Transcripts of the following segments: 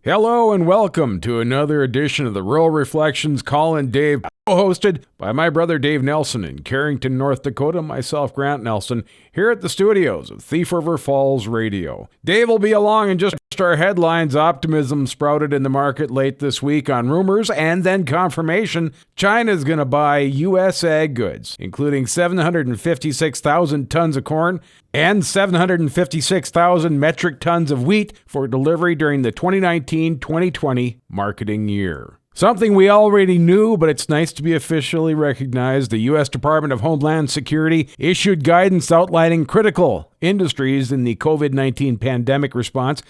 Hello and welcome to another edition of the Rural Reflections Call-In Dave, hosted by my brother Dave Nelson in Carrington, North Dakota, myself, Grant Nelson, here at the studios of Thief River Falls Radio. Dave will be along in just our headlines. Optimism sprouted in the market late this week on rumors and then confirmation China's going to buy U.S. ag goods, including 756,000 tons of corn and 756,000 metric tons of wheat for delivery during the 2019-2020 marketing year. Something we already knew, but it's nice to be officially recognized. The U.S. Department of Homeland Security issued guidance outlining critical industries in the COVID-19 pandemic response.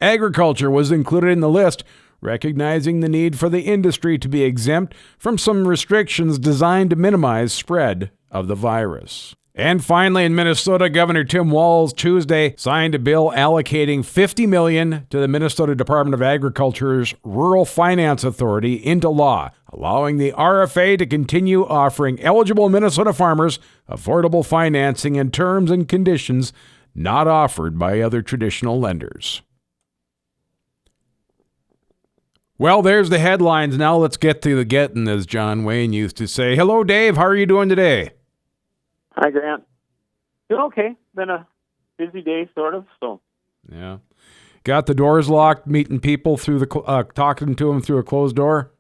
Agriculture was included in the list, recognizing the need for the industry to be exempt from some restrictions designed to minimize spread of the virus. And finally, in Minnesota, Governor Tim Walz Tuesday signed a bill allocating $50 million to the Minnesota Department of Agriculture's Rural Finance Authority into law, allowing the RFA to continue offering eligible Minnesota farmers affordable financing in terms and conditions not offered by other traditional lenders. Well, there's the headlines. Now let's get to the getting, as John Wayne used to say. Hello, Dave. How are you doing today? Hi, Grant. Doing okay. Been a busy day, sort of. So. Yeah. Got the doors locked, meeting people through the talking to them through a closed door.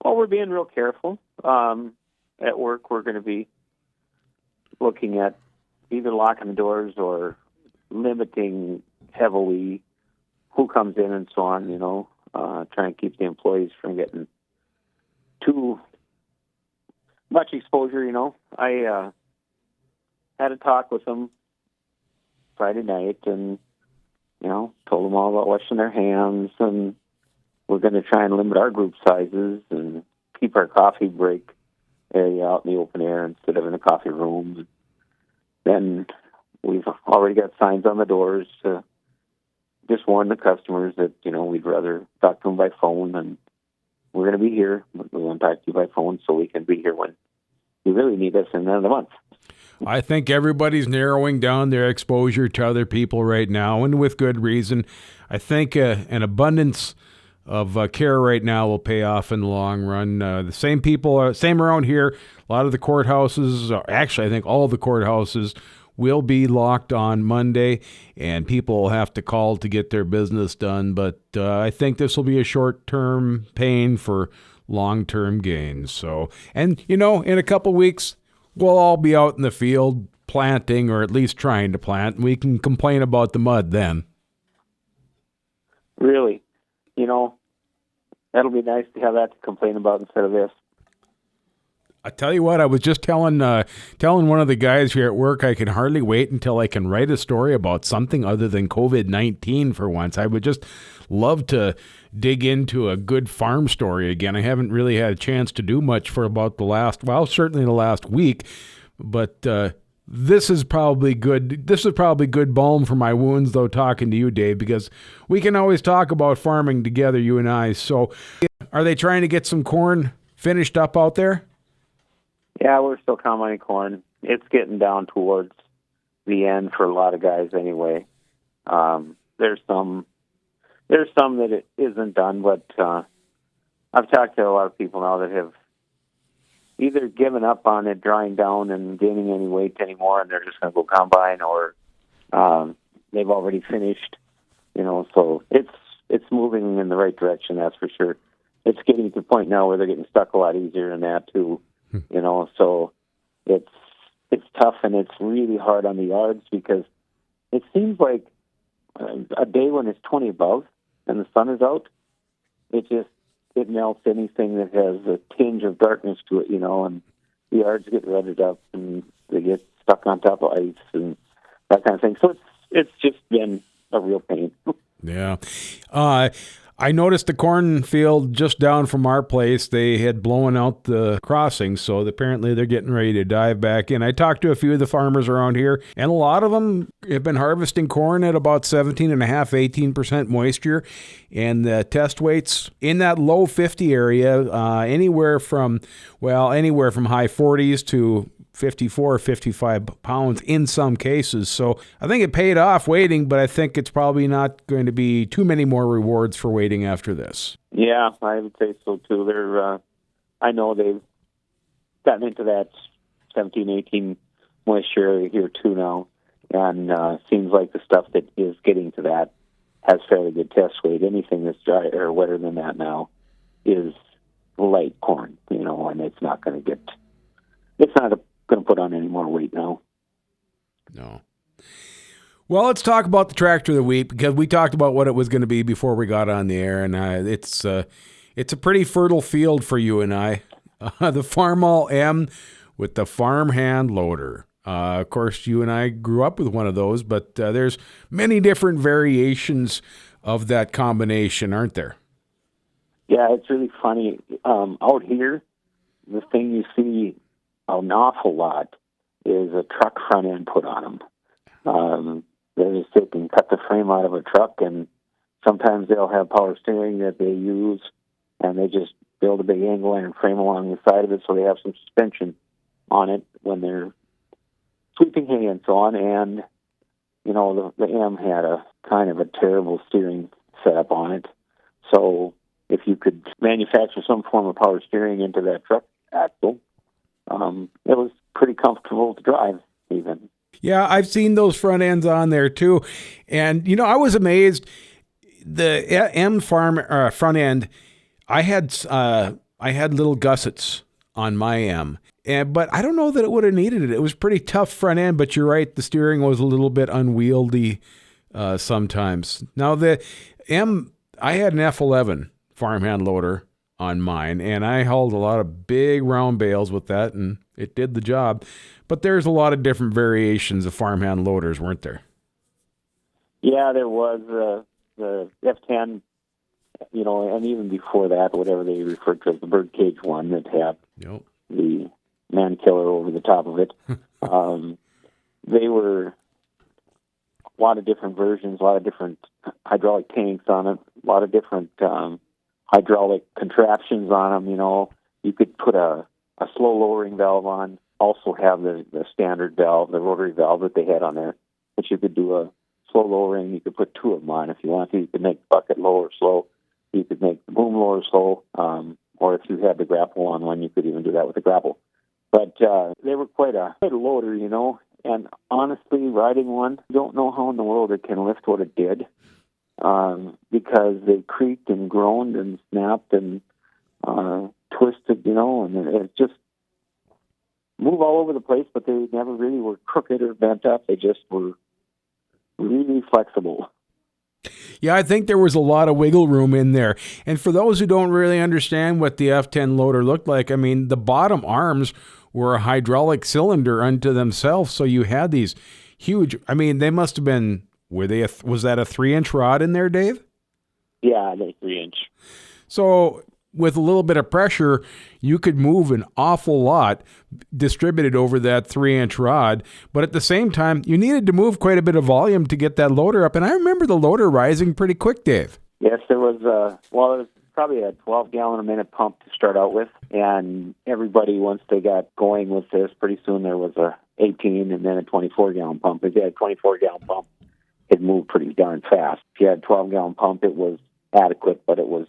Well, we're being real careful. At work, we're going to be looking at either locking the doors or limiting heavily who comes in and so on. Trying to keep the employees from getting too much exposure. I had a talk with them Friday night and, told them all about washing their hands, and we're going to try and limit our group sizes and keep our coffee break area out in the open air instead of in the coffee room. Then we've already got signs on the doors to just warn the customers that, we'd rather talk to them by phone, and we're going to be here, but we want to talk to you by phone so we can be here when you really need us in the end of the month. I think everybody's narrowing down their exposure to other people right now, and with good reason. I think an abundance of care right now will pay off in the long run. The same people, same around here. A lot of the courthouses, actually I think all of the courthouses will be locked on Monday, and people will have to call to get their business done. But I think this will be a short-term pain for long-term gains. So, and in a couple weeks, we'll all be out in the field planting, or at least trying to plant, and we can complain about the mud then. Really, that'll be nice to have that to complain about instead of this. I tell you what, I was just telling one of the guys here at work, I can hardly wait until I can write a story about something other than COVID-19 for once. I would just love to dig into a good farm story again. I haven't really had a chance to do much for about certainly the last week, but this is probably good. This is probably good balm for my wounds, though, talking to you, Dave, because we can always talk about farming together, you and I. So are they trying to get some corn finished up out there? Yeah, we're still combining corn. It's getting down towards the end for a lot of guys anyway. There's some that it isn't done, but I've talked to a lot of people now that have either given up on it drying down and gaining any weight anymore, and they're just going to go combine, or they've already finished. So it's moving in the right direction, that's for sure. It's getting to the point now where they're getting stuck a lot easier than that too. So it's tough, and it's really hard on the yards because it seems like a day when it's 20 above and the sun is out, it melts anything that has a tinge of darkness to it, and the yards get rutted up and they get stuck on top of ice and that kind of thing. So it's just been a real pain. Yeah. I noticed the cornfield just down from our place, they had blown out the crossing, so apparently they're getting ready to dive back in. I talked to a few of the farmers around here, and a lot of them have been harvesting corn at about 17.5%, 18% moisture, and the test weights in that low 50 area, anywhere from high 40s to 54, 55 pounds in some cases. So I think it paid off waiting, but I think it's probably not going to be too many more rewards for waiting after this. Yeah, I would say so too. I know they've gotten into that 17, 18 moisture here too now, and seems like the stuff that is getting to that has fairly good test weight. Anything that's dry or wetter than that now is light corn, and it's not going to put on any more weight now. No. Well, let's talk about the tractor of the week, because we talked about what it was going to be before we got on the air, and it's a pretty fertile field for you and I. The Farmall M with the farm hand loader. Of course, you and I grew up with one of those, but there's many different variations of that combination, aren't there? Yeah, it's really funny. Out here, the thing you see an awful lot is a truck front end put on them. They just take and cut the frame out of a truck, and sometimes they'll have power steering that they use, and they just build a big angle iron frame along the side of it so they have some suspension on it when they're sweeping hay and so on. And, the M had a kind of a terrible steering setup on it. So if you could manufacture some form of power steering into that truck axle, it was pretty comfortable to drive even. Yeah, I've seen those front ends on there too. And, I was amazed. The M farm front end, I had little gussets on my M. But I don't know that it would have needed it. It was pretty tough front end, but you're right, the steering was a little bit unwieldy sometimes. Now, the M, I had an F11 farmhand loader on mine, and I hauled a lot of big round bales with that, and it did the job. But there's a lot of different variations of farmhand loaders, weren't there? Yeah, there was the F10, and even before that, whatever they referred to as the birdcage one that had the man killer over the top of it. They were a lot of different versions, a lot of different hydraulic tanks on it, a lot of different hydraulic contraptions on them. You could put a slow lowering valve on, also have the standard valve, the rotary valve that they had on there, but you could do a slow lowering. You could put two of them on if you want to. You could make the bucket low or slow. You could make the boom low or slow, or if you had the grapple on one, you could even do that with the grapple. But they were quite a loader, and honestly, riding one, I don't know how in the world it can lift what it did, because they creaked and groaned and snapped and twisted, and it just move all over the place, but they never really were crooked or bent up. They just were really flexible. Yeah, I think there was a lot of wiggle room in there. And for those who don't really understand what the F10 loader looked like, I mean, the bottom arms were a hydraulic cylinder unto themselves. So you had these huge, they must have been, was that a 3-inch rod in there, Dave? Yeah, they're 3-inch. So with a little bit of pressure, you could move an awful lot distributed over that 3-inch rod. But at the same time, you needed to move quite a bit of volume to get that loader up. And I remember the loader rising pretty quick, Dave. Yes, there was it was probably a 12-gallon-a-minute pump to start out with. And everybody, once they got going with this, pretty soon there was a 18 and then a 24-gallon pump. If you had a 24-gallon pump, it moved pretty darn fast. If you had a 12-gallon pump, it was adequate, but it was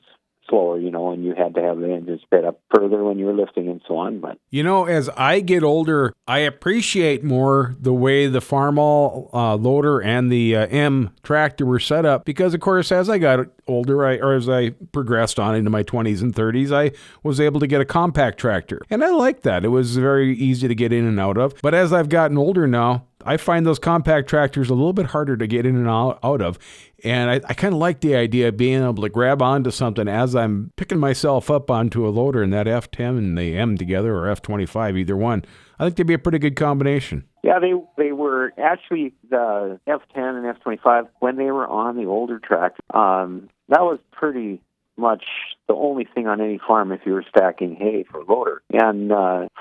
slower, and you had to have the engine sped up further when you were lifting and so on. But as I get older, I appreciate more the way the Farmall loader and the M tractor were set up, because, of course, as I got older, as I progressed on into my 20s and 30s, I was able to get a compact tractor. And I liked that. It was very easy to get in and out of. But as I've gotten older now, I find those compact tractors a little bit harder to get in and out of. And I kind of like the idea of being able to grab onto something as I'm picking myself up onto a loader, and that F10 and the M together, or F25, either one. I think they'd be a pretty good combination. Yeah, they were actually the F10 and F25 when they were on the older tractor. That was pretty much the only thing on any farm if you were stacking hay for loader. And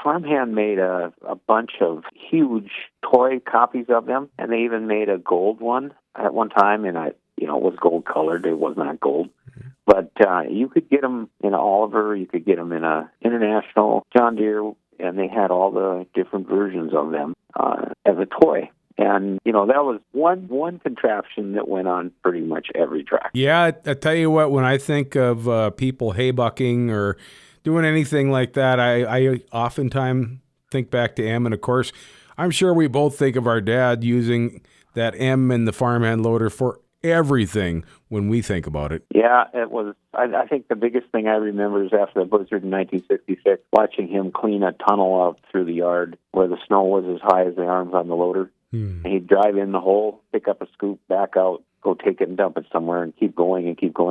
Farmhand made a bunch of huge toy copies of them, and they even made a gold one at one time, and it was gold colored. It was not gold. But you could get them in an Oliver, you could get them in a International, John Deere, and they had all the different versions of them as a toy. And, that was one contraption that went on pretty much every track. Yeah, I tell you what, when I think of people haybucking or doing anything like that, I oftentimes think back to M. And of course, I'm sure we both think of our dad using that M and the farmhand loader for everything when we think about it. Yeah, it was. I think the biggest thing I remember is after the blizzard in 1966, watching him clean a tunnel out through the yard where the snow was as high as the arms on the loader. And he'd drive in the hole, pick up a scoop, back out, go take it and dump it somewhere, and keep going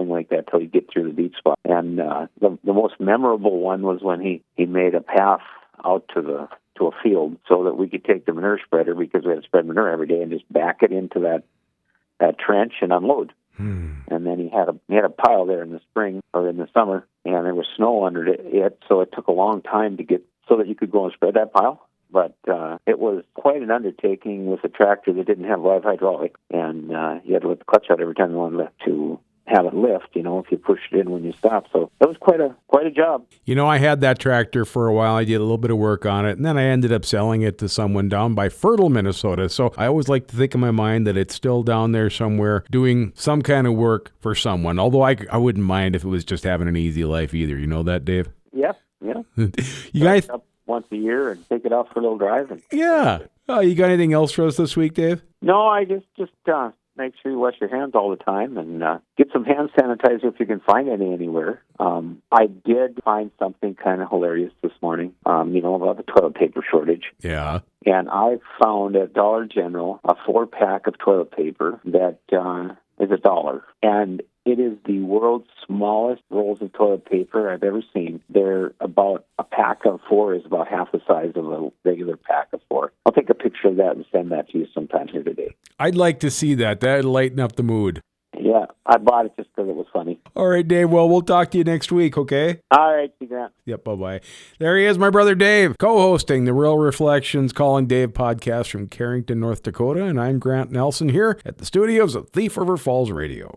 like that till you get through the deep spot. And the most memorable one was when he made a path out to a field so that we could take the manure spreader, because we had to spread manure every day, and just back it into that trench and unload. And then he had a pile there in the spring or in the summer, and there was snow under it, so it took a long time to get so that you could go and spread that pile. But it was quite an undertaking with a tractor that didn't have live hydraulics, and you had to let the clutch out every time you wanted to have it lift, if you pushed it in when you stopped. So that was quite a job. I had that tractor for a while. I did a little bit of work on it, and then I ended up selling it to someone down by Fertile, Minnesota. So I always like to think in my mind that it's still down there somewhere doing some kind of work for someone, although I wouldn't mind if it was just having an easy life either. You know that, Dave? Yeah. You guys... once a year and take it out for a little drive. Yeah. You got anything else for us this week, Dave? No, I just make sure you wash your hands all the time, and get some hand sanitizer if you can find any anywhere. I did find something kind of hilarious this morning, about the toilet paper shortage. Yeah. And I found at Dollar General a 4-pack of toilet paper that is $1. And it is the world's smallest rolls of toilet paper I've ever seen. They're about a pack of 4 is about half the size of a regular pack of 4. I'll take a picture of that and send that to you sometime here today. I'd like to see that. That'd lighten up the mood. Yeah, I bought it just because it was funny. All right, Dave. Well, we'll talk to you next week, okay? All right, see you, Grant. Yep, bye-bye. There he is, my brother Dave, co-hosting the Real Reflections Calling Dave podcast from Carrington, North Dakota, and I'm Grant Nelson here at the studios of Thief River Falls Radio.